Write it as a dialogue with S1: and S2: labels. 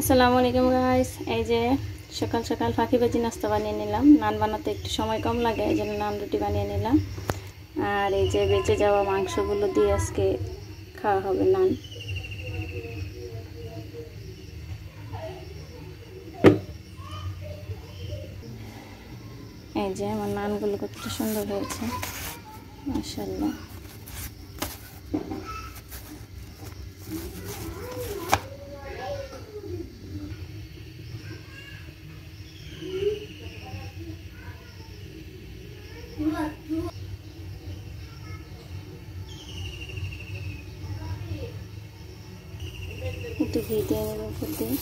S1: আসসালামু আলাইকুম গাইস। এই যে সকাল সকাল ফাঁকি ভাজি নাস্তা বানিয়ে নিলাম। নান বানাতে একটু সময় কম লাগে, এই জন্য নান রুটি বানিয়ে নিলাম। আর এই যে বেঁচে যাওয়া মাংসগুলো দিয়ে আজকে খাওয়া হবে নান। এই যে আমার নানগুলো কতটা সুন্দর হয়েছে, মাশাআল্লাহ। একটু ঘি দিয়ে নেব উপর দিয়ে।